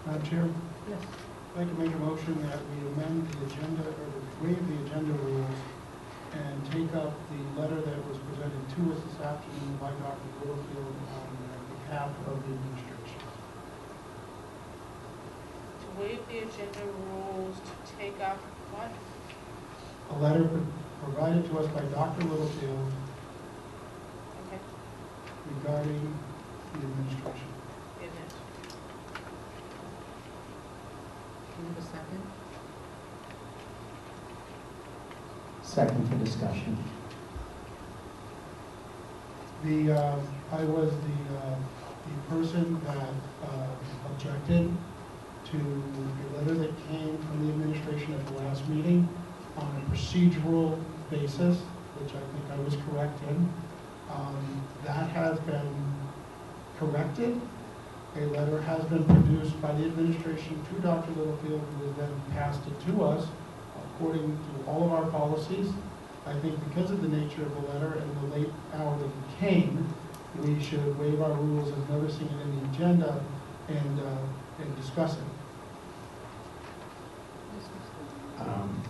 Madam Chair, Yes. I'd like to make a motion that we amend the agenda, or waive the agenda rules, and take up the letter that was presented to us this afternoon by Dr. Littlefield on behalf of the administration. To waive the agenda rules, to take up what? A letter provided to us by Dr. Littlefield Okay. regarding the administration. It is. Do you have a second? Second for discussion. I was the person that objected to a letter that came from the administration at the last meeting on a procedural basis, which I think I was correct in. That has been corrected. A letter has been produced by the administration to Dr. Littlefield, who has then passed it to us according to all of our policies. I think because of the nature of the letter and the late hour that it came, we should waive our rules of noticing it in the agenda and discuss it.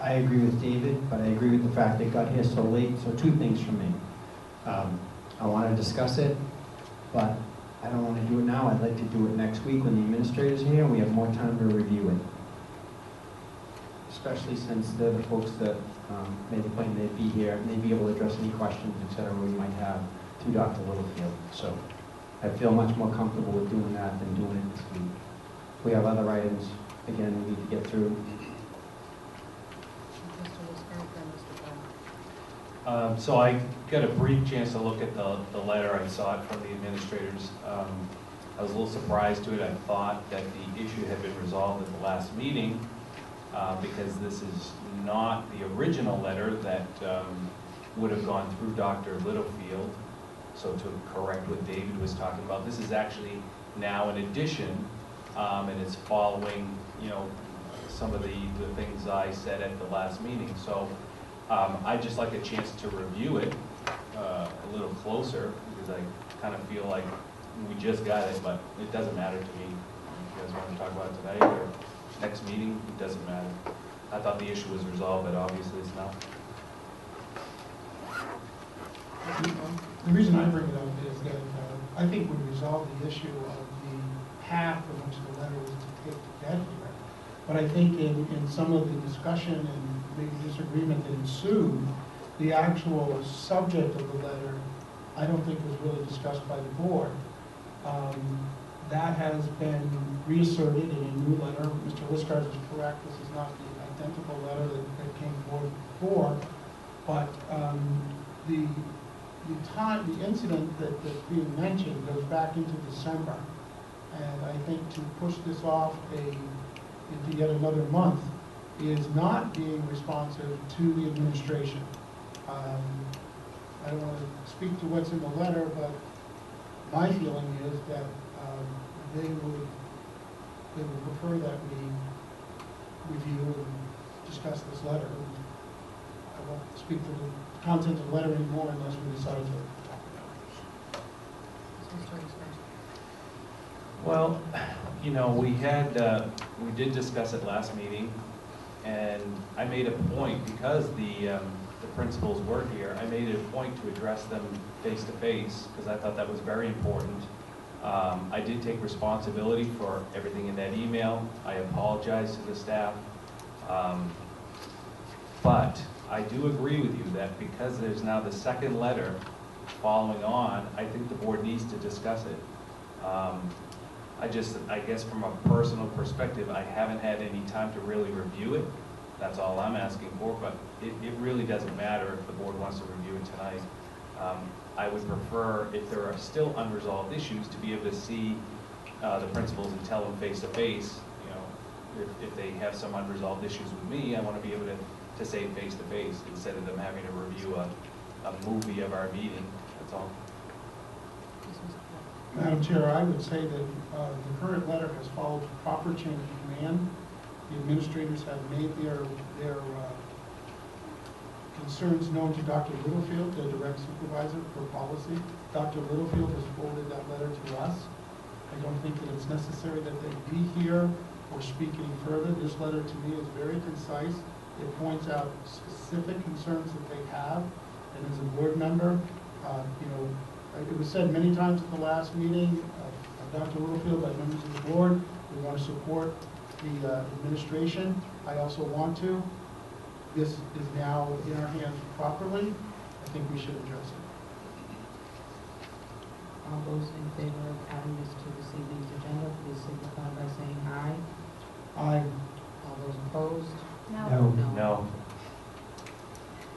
I agree with David, but I agree with the fact that it got here so late. So two things from me. I want to discuss it, but I don't want to do it now. I'd like to do it next week when the administrator's here and we have more time to review it. Especially since they're the folks that made the point they'd be here and they'd be able to address any questions, et cetera, we might have to Dr. Littlefield. So I feel much more comfortable with doing that than doing it this week. We have other items, again, we need to get through. Mr. Liscard, then Mr. Brown. So I got a brief chance to look at the letter. I saw it from the administrators. I was a little surprised to it. I thought that the issue had been resolved at the last meeting because this is not the original letter that would have gone through Dr. Littlefield. So to correct what David was talking about, this is actually now an addition, and it's following, some of the things I said at the last meeting. So I'd just like a chance to review it a little closer because I kind of feel like we just got it, but it doesn't matter to me. If you guys want to talk about it tonight or next meeting, it doesn't matter. I thought the issue was resolved, but obviously it's not. The reason I bring it up is that I think we resolved the issue of the path in which the letter was to take to get here. But I think in some of the discussion and maybe disagreement that ensued, the actual subject of the letter, I don't think was really discussed by the board. That has been reasserted in a new letter. Mr. Liscard is correct, this is not the identical letter that came forward before, but the incident that's being mentioned goes back into December. And I think to push this off into yet another month is not being responsive to the administration. I don't want to speak to what's in the letter, but my feeling is that they would prefer that we review and discuss this letter. I won't speak to the content of the letter anymore unless we decide to. Mr. Liscard. Well, we did discuss it last meeting, and I made a point, because the principals were here, I made it a point to address them face to face, because I thought that was very important. I did take responsibility for everything in that email. I apologize to the staff. But I do agree with you that because there's now the second letter following on, I think the board needs to discuss it. I guess from a personal perspective, I haven't had any time to really review it. That's all I'm asking for, but it really doesn't matter if the board wants to review it tonight. I would prefer, if there are still unresolved issues, to be able to see the principals and tell them face to face. If they have some unresolved issues with me, I want to be able to say face to face instead of them having to review a movie of our meeting. That's all. Yes, Mr. Brown. Madam Chair, I would say that the current letter has followed the proper chain of command. The administrators have made their concerns known to Dr. Littlefield, the direct supervisor for policy. Dr. Littlefield has forwarded that letter to us. I don't think that it's necessary that they be here or speak any further. This letter to me is very concise. It points out specific concerns that they have, and as a board member, it was said many times at the last meeting, Dr. Littlefield, by members of the board, we want to support the administration. I also want to. This is now in our hands properly. I think we should address it. All those in favor of adding this to this evening's agenda, please signify by saying aye. Aye. All those opposed? No. No. No.